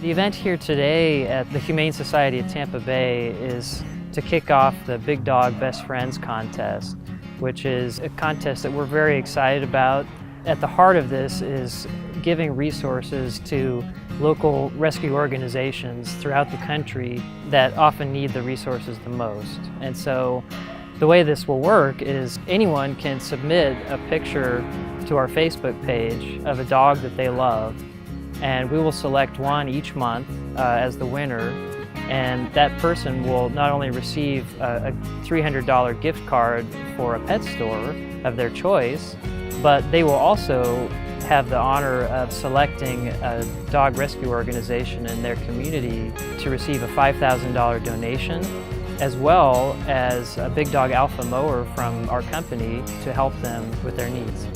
The event here today at the Humane Society of Tampa Bay is to kick off the BigDog Best Friends contest, which is a contest that we're very excited about. At the heart of this is giving resources to local rescue organizations throughout the country that often need the resources the most. And so the way this will work is anyone can submit a picture to our Facebook page of a dog that they love, and we will select one each month as the winner, and that person will not only receive a $300 gift card for a pet store of their choice, but they will also have the honor of selecting a dog rescue organization in their community to receive a $5,000 donation, as well as a BigDog Alpha mower from our company to help them with their needs.